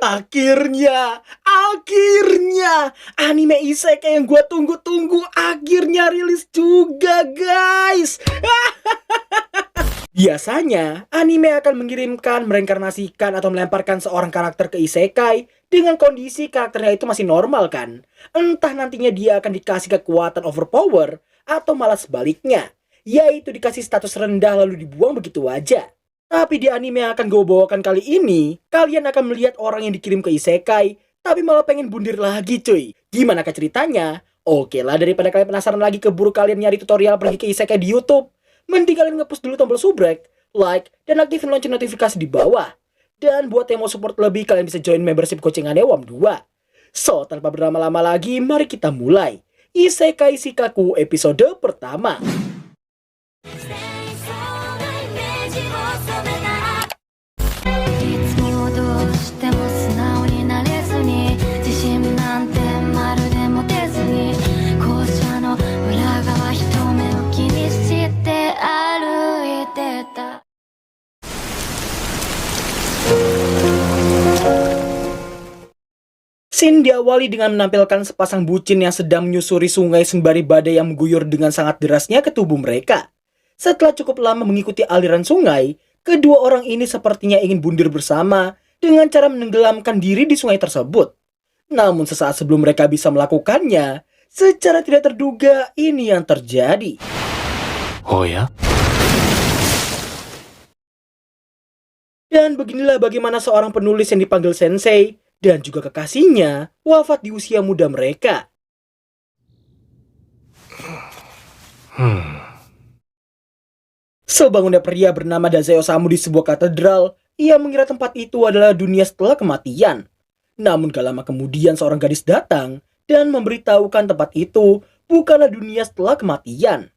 Akhirnya, anime isekai yang gue tunggu-tunggu akhirnya rilis juga, guys. Biasanya, anime akan mengirimkan, mereinkarnasikan, atau melemparkan seorang karakter ke isekai dengan kondisi karakternya itu masih normal kan. Entah nantinya dia akan dikasih kekuatan overpower, atau malah sebaliknya, yaitu dikasih status rendah lalu dibuang begitu aja. Tapi di anime yang akan gue bawakan kali ini, kalian akan melihat orang yang dikirim ke isekai, tapi malah pengen bundir lagi cuy. Gimana kah ceritanya? Oke lah, daripada kalian penasaran lagi keburu kalian nyari tutorial pergi ke isekai di YouTube, mending kalian nge-push dulu tombol subrek, like, dan aktifin lonceng notifikasi di bawah. Dan buat yang mau support lebih, kalian bisa join membership coachingannya WAM2. So, tanpa berlama-lama lagi, mari kita mulai Isekai Shikaku episode pertama. Scene diawali dengan menampilkan sepasang bucin yang sedang menyusuri sungai sembari badai yang mengguyur dengan sangat derasnya ke tubuh mereka. Setelah cukup lama mengikuti aliran sungai, kedua orang ini sepertinya ingin bundir bersama dengan cara menenggelamkan diri di sungai tersebut. Namun sesaat sebelum mereka bisa melakukannya, secara tidak terduga ini yang terjadi. Oh ya? Dan beginilah bagaimana seorang penulis yang dipanggil Sensei dan juga kekasihnya wafat di usia muda mereka. Sebangunnya pria bernama Dazai Osamu di sebuah katedral, ia mengira tempat itu adalah dunia setelah kematian. Namun gak lama kemudian seorang gadis datang dan memberitahukan tempat itu bukanlah dunia setelah kematian.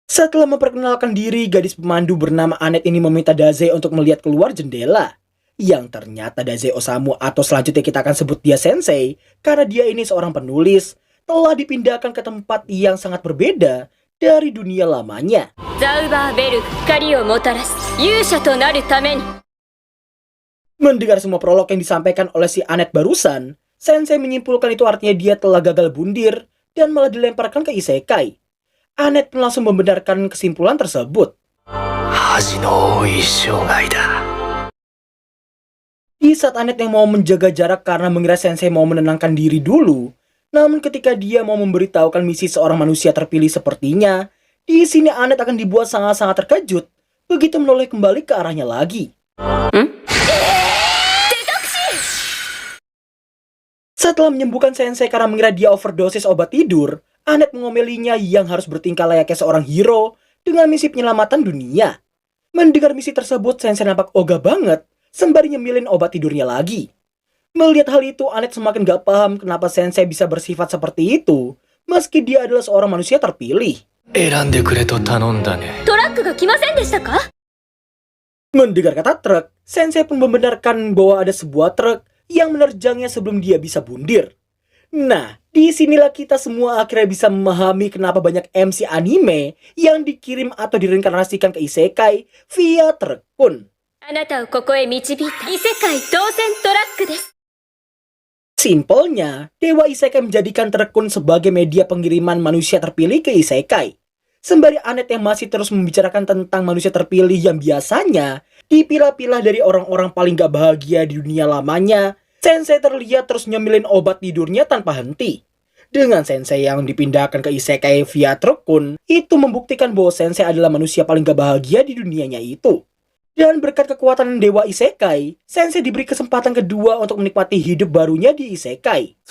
Setelah memperkenalkan diri, gadis pemandu bernama Anet ini meminta Dazai untuk melihat keluar jendela. Yang ternyata Dazai Osamu, atau selanjutnya kita akan sebut dia Sensei, karena dia ini seorang penulis, telah dipindahkan ke tempat yang sangat berbeda dari dunia lamanya. Mendengar semua prolog yang disampaikan oleh si Anet barusan, Sensei menyimpulkan itu artinya dia telah gagal bundir dan malah dilemparkan ke isekai. Anet pun langsung membenarkan kesimpulan tersebut. Di saat Anet yang mau menjaga jarak karena mengira Sensei mau menenangkan diri dulu, namun ketika dia mau memberitahukan misi seorang manusia terpilih sepertinya, di sini Anet akan dibuat sangat-sangat terkejut begitu menoleh kembali ke arahnya lagi. Setelah menyembuhkan Sensei karena mengira dia overdosis obat tidur, Anet mengomelinya yang harus bertingkah layaknya seorang hero dengan misi penyelamatan dunia. Mendengar misi tersebut, Sensei nampak ogah banget sembari nyemilin obat tidurnya lagi. Melihat hal itu, Anet semakin gak paham kenapa Sensei bisa bersifat seperti itu meski dia adalah seorang manusia terpilih. Mendengar kata truk, Sensei pun membenarkan bahwa ada sebuah truk yang menerjangnya sebelum dia bisa bundir. Nah, disinilah kita semua akhirnya bisa memahami kenapa banyak MC anime yang dikirim atau direinkarnasikan ke isekai via truk pun. Simpelnya, Dewa Isekai menjadikan truk sebagai media pengiriman manusia terpilih ke isekai. Sembari Anet yang masih terus membicarakan tentang manusia terpilih yang biasanya dipilah-pilah dari orang-orang paling gak bahagia di dunia lamanya, Sensei terlihat terus nyemilin obat tidurnya tanpa henti. Dengan Sensei yang dipindahkan ke isekai via truk itu membuktikan bahwa Sensei adalah manusia paling gak bahagia di dunianya itu. Dan berkat kekuatan Dewa Isekai, Sensei diberi kesempatan kedua untuk menikmati hidup barunya di isekai.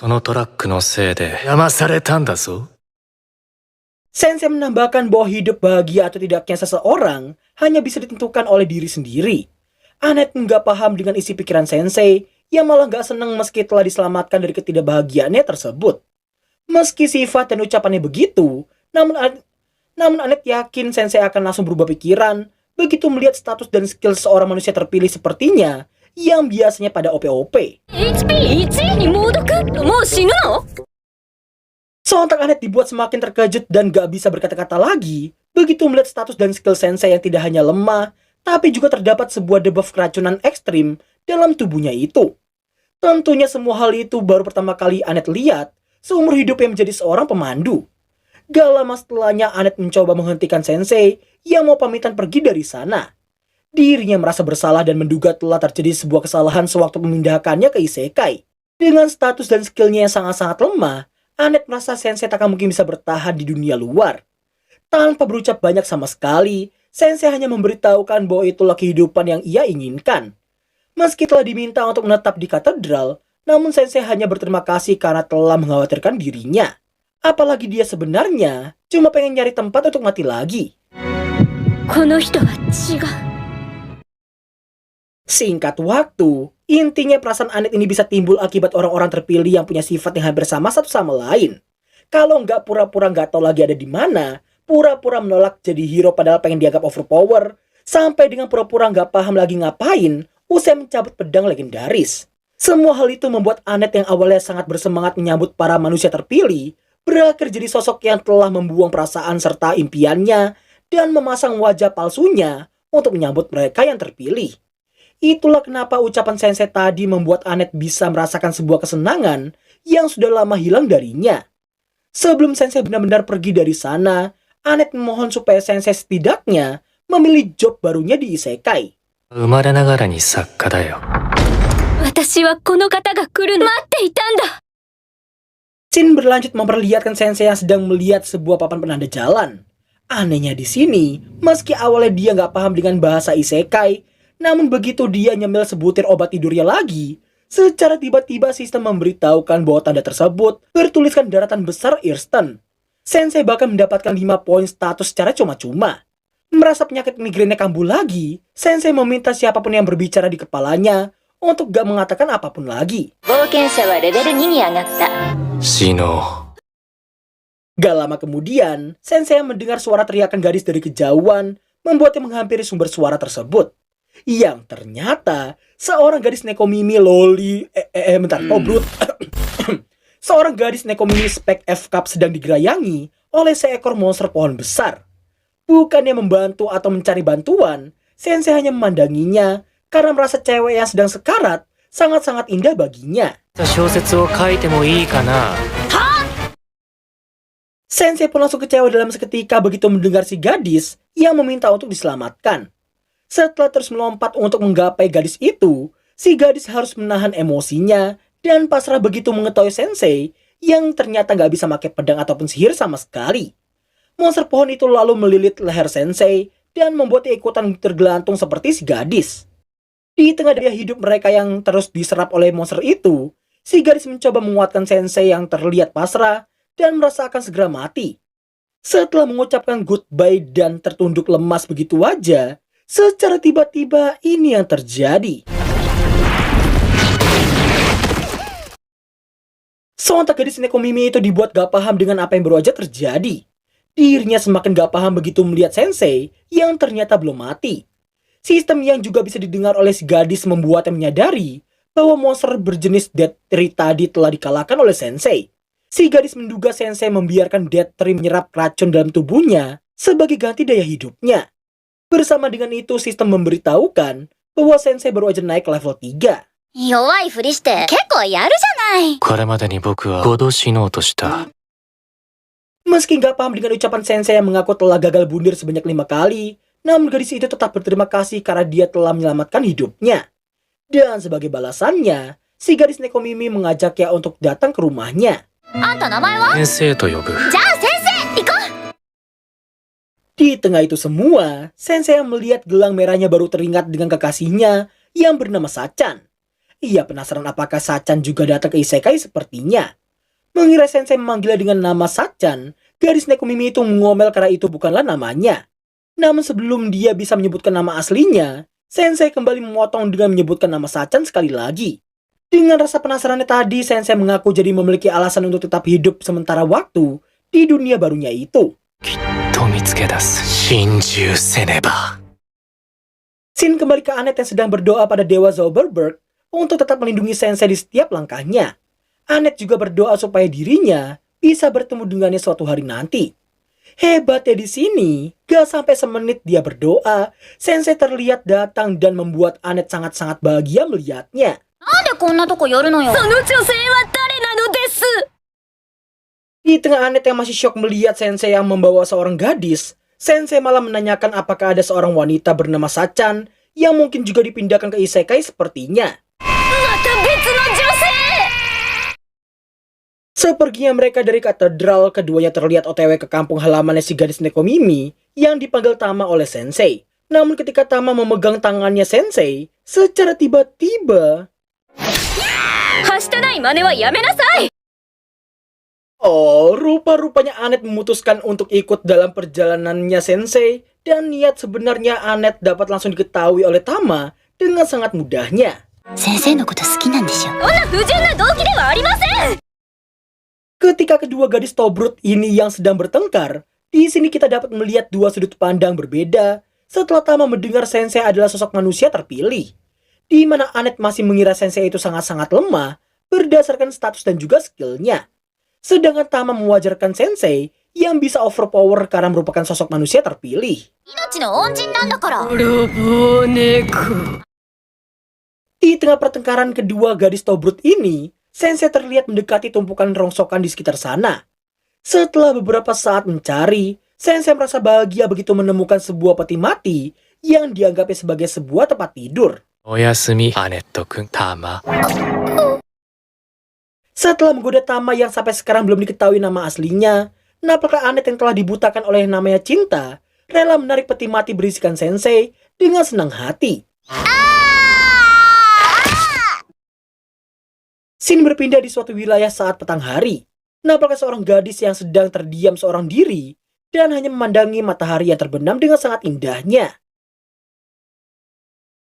Sensei menambahkan bahwa hidup bahagia atau tidaknya seseorang hanya bisa ditentukan oleh diri sendiri. Anet nggak paham dengan isi pikiran Sensei, yang malah nggak senang meski telah diselamatkan dari ketidakbahagiaannya tersebut. Meski sifat dan ucapannya begitu, namun Anet yakin Sensei akan langsung berubah pikiran begitu melihat status dan skill seorang manusia terpilih sepertinya yang biasanya pada OP-OP. Sontak Anet dibuat semakin terkejut dan gak bisa berkata-kata lagi Begitu melihat status dan skill sensei yang tidak hanya lemah, tapi juga terdapat sebuah debuff keracunan ekstrim dalam tubuhnya itu. Tentunya semua hal itu baru pertama kali Annette lihat seumur hidupnya menjadi seorang pemandu. Gak lama setelahnya Annette mencoba menghentikan sensei yang mau pamitan pergi dari sana. Dirinya merasa bersalah dan menduga telah terjadi sebuah kesalahan sewaktu memindahkannya ke isekai. Dengan status dan skillnya yang sangat-sangat lemah, Annette merasa sensei tak akan mungkin bisa bertahan di dunia luar. Tanpa berucap banyak sama sekali, sensei hanya memberitahukan bahwa itulah kehidupan yang ia inginkan. Meski telah diminta untuk menetap di katedral, namun sensei hanya berterima kasih karena telah mengkhawatirkan dirinya. Apalagi dia sebenarnya cuma pengen nyari tempat untuk mati lagi. Singkat waktu, intinya perasaan Annette ini bisa timbul akibat orang-orang terpilih yang punya sifat yang hampir sama satu sama lain. Kalau nggak pura-pura nggak tahu lagi ada di mana, pura-pura menolak jadi hero padahal pengen dianggap overpower, sampai dengan pura-pura nggak paham lagi ngapain, usai mencabut pedang legendaris. Semua hal itu membuat Annette yang awalnya sangat bersemangat menyambut para manusia terpilih, berakhir jadi sosok yang telah membuang perasaan serta impiannya dan memasang wajah palsunya untuk menyambut mereka yang terpilih. Itulah kenapa ucapan sensei tadi membuat Annette bisa merasakan sebuah kesenangan yang sudah lama hilang darinya. Sebelum sensei benar-benar pergi dari sana, Annette memohon supaya sensei setidaknya memilih job barunya di isekai. 生まれながらに作家だよ。私はこの方が来るの待っていたんだ。 Shin berlanjut memperlihatkan sensei yang sedang melihat sebuah papan penanda jalan. Anehnya di sini, meski awalnya dia nggak paham dengan bahasa isekai, namun begitu dia nyemil sebutir obat tidurnya lagi, secara tiba-tiba sistem memberitahukan bahwa tanda tersebut bertuliskan daratan besar Earthstone. Sensei bahkan mendapatkan 5 poin status secara cuma-cuma. Merasa penyakit migrainnya kambuh lagi, sensei meminta siapapun yang berbicara di kepalanya untuk gak mengatakan apapun lagi. 冒険者はレベル2に上がった。 Shino. Gak lama kemudian, sensei mendengar suara teriakan gadis dari kejauhan, membuatnya menghampiri sumber suara tersebut. Yang ternyata seorang gadis Nekomimi Loli Brut. Seorang gadis Nekomimi Spec F Cup sedang digerayangi oleh seekor monster pohon besar. Bukannya membantu atau mencari bantuan, sensei hanya memandanginya karena merasa cewek yang sedang sekarat sangat-sangat indah baginya. 小説を書いてもいいかな? Sensei pun langsung kecewa dalam seketika begitu mendengar si gadis yang meminta untuk diselamatkan. Setelah terus melompat untuk menggapai gadis itu, si gadis harus menahan emosinya dan pasrah begitu mengetahui sensei yang ternyata gak bisa pakai pedang ataupun sihir sama sekali. Monster pohon itu lalu melilit leher sensei dan membuatnya ikutan tergelantung seperti si gadis. Di tengah daya hidup mereka yang terus diserap oleh monster itu, si gadis mencoba menguatkan sensei yang terlihat pasrah dan merasa akan segera mati. Setelah mengucapkan goodbye dan tertunduk lemas begitu aja, secara tiba-tiba ini yang terjadi. Sontak gadis Nekomimi itu dibuat gak paham dengan apa yang baru aja terjadi. Dirinya semakin gak paham begitu melihat sensei yang ternyata belum mati. Sistem yang juga bisa didengar oleh si gadis membuatnya menyadari bahwa monster berjenis Death Tree tadi telah dikalahkan oleh sensei. Si gadis menduga sensei membiarkan Death Tree menyerap racun dalam tubuhnya sebagai ganti daya hidupnya. Bersama dengan itu, sistem memberitahukan bahwa sensei baru aja naik level 3. 弱いふりして結構やるじゃない。これまでに僕は5度死のうとした。 Meski nggak paham dengan ucapan sensei yang mengaku telah gagal bunuh sebanyak 5 kali, namun gadis itu tetap berterima kasih karena dia telah menyelamatkan hidupnya. Dan sebagai balasannya, si gadis Nekomimi mengajaknya untuk datang ke rumahnya. あんた名前は？先生と呼ぶ。じゃあ先生、行こう。 Di tengah itu semua, sensei yang melihat gelang merahnya baru teringat dengan kekasihnya yang bernama Sachan. Ia penasaran apakah Sachan juga datang ke isekai sepertinya. Mengira sensei memanggilnya dengan nama Sachan, gadis Nekomimi itu mengomel karena itu bukanlah namanya. Namun sebelum dia bisa menyebutkan nama aslinya, sensei kembali memotong dengan menyebutkan nama Sachan sekali lagi. Dengan rasa penasarannya tadi, sensei mengaku jadi memiliki alasan untuk tetap hidup sementara waktu di dunia barunya itu. と見つけ出す。心中せねば。 Shin kembali ke Annette yang sedang berdoa pada Dewa Zauberberg untuk tetap melindungi sensei di setiap langkahnya. Annette juga berdoa supaya dirinya bisa bertemu dengannya suatu hari nanti. Hebatnya di sini, Gak sampai semenit dia berdoa, Sensei terlihat datang dan membuat Annette sangat-sangat bahagia melihatnya. なんでこんなとこ寄るのよ。その女性は誰なのです。 Di tengah Annette yang masih syok melihat Sensei yang membawa seorang gadis, Sensei malah menanyakan apakah ada seorang wanita bernama Sachan yang mungkin juga dipindahkan ke isekai sepertinya. また別の女性。 Seperginya mereka dari katedral, keduanya terlihat OTW ke kampung halamannya si gadis Nekomimi yang dipanggil Tama oleh Sensei. Namun ketika Tama memegang tangannya Sensei, secara tiba-tiba... はしたない真似はやめなさい。 Oh, rupa-rupanya Annette memutuskan untuk ikut dalam perjalanannya Sensei, dan niat sebenarnya Annette dapat langsung diketahui oleh Tama dengan sangat mudahnya. 先生のこと好きなんでしょ。そんな不純な動機ではありません。 Ketika kedua gadis Tobrut ini yang sedang bertengkar, di sini kita dapat melihat dua sudut pandang berbeda setelah Tama mendengar Sensei adalah sosok manusia terpilih, di mana Annette masih mengira Sensei itu sangat-sangat lemah berdasarkan status dan juga skillnya. Sedangkan Tama mewajarkan Sensei yang bisa overpower karena merupakan sosok manusia terpilih. 命の恩人なんだから。 Di tengah pertengkaran kedua gadis Tobrut ini, Sensei terlihat mendekati tumpukan rongsokan di sekitar sana. Setelah beberapa saat mencari, Sensei merasa bahagia begitu menemukan sebuah peti mati yang dianggapnya sebagai sebuah tempat tidur. おやすみ、アネットくん、タマ。 Setelah menggoda Tama yang sampai sekarang belum diketahui nama aslinya, nampaknya Annette yang telah dibutakan oleh namanya cinta, rela menarik peti mati berisikan Sensei dengan senang hati. Scene berpindah di suatu wilayah saat petang hari. Nampaknya seorang gadis yang sedang terdiam seorang diri dan hanya memandangi matahari yang terbenam dengan sangat indahnya.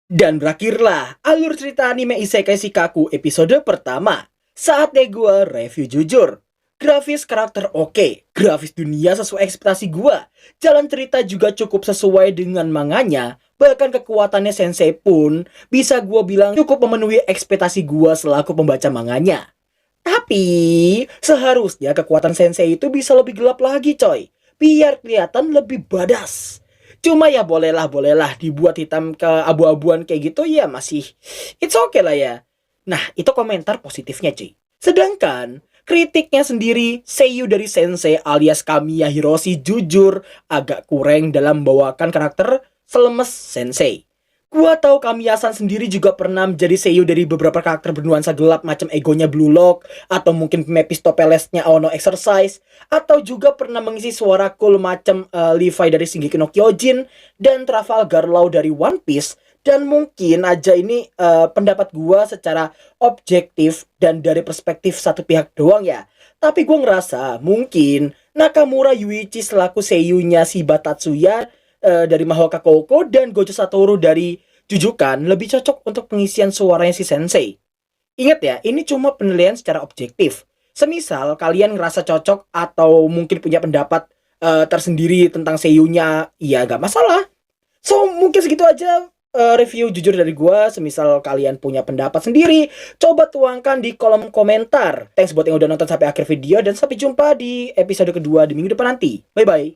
Dan berakhirlah alur cerita anime Isekai Shikaku episode pertama. Saatnya gue review jujur. Grafis karakter oke, grafis dunia sesuai ekspektasi gue. Jalan cerita juga cukup sesuai dengan manganya. Bahkan kekuatannya Sensei pun bisa gue bilang cukup memenuhi ekspektasi gue selaku pembaca manganya. Tapi seharusnya kekuatan Sensei itu bisa lebih gelap lagi coy, biar kelihatan lebih badass. Cuma ya bolehlah dibuat hitam ke abu-abuan kayak gitu ya masih it's okay lah ya. Nah, itu komentar positifnya cuy. Sedangkan kritiknya sendiri, seiyu dari Sensei alias Kamiya Hiroshi jujur agak kurang dalam membawakan karakter selemes Sensei. Gua tahu Kamiya-san sendiri juga pernah menjadi seiyu dari beberapa karakter bernuansa gelap macam egonya Blue Lock, atau mungkin Mephistopheles-nya Aono Exercise, atau juga pernah mengisi suara cool macam Levi dari Shingeki no Kyojin, dan Trafalgar Law dari One Piece. Dan mungkin aja ini pendapat gua secara objektif dan dari perspektif satu pihak doang ya. Tapi gua ngerasa mungkin Nakamura Yuichi selaku seiyunya Shiba Tatsuya dari Mahoka Kouko dan Gojo Satoru dari Jujukan lebih cocok untuk pengisian suaranya si Sensei. Ingat ya, ini cuma penilaian secara objektif. Semisal kalian ngerasa cocok atau mungkin punya pendapat tersendiri tentang seiyunya, ya gak masalah. So mungkin segitu aja review jujur dari gua. Semisal kalian punya pendapat sendiri, coba tuangkan di kolom komentar. Thanks buat yang udah nonton sampai akhir video, dan sampai jumpa di episode kedua di minggu depan nanti. Bye bye.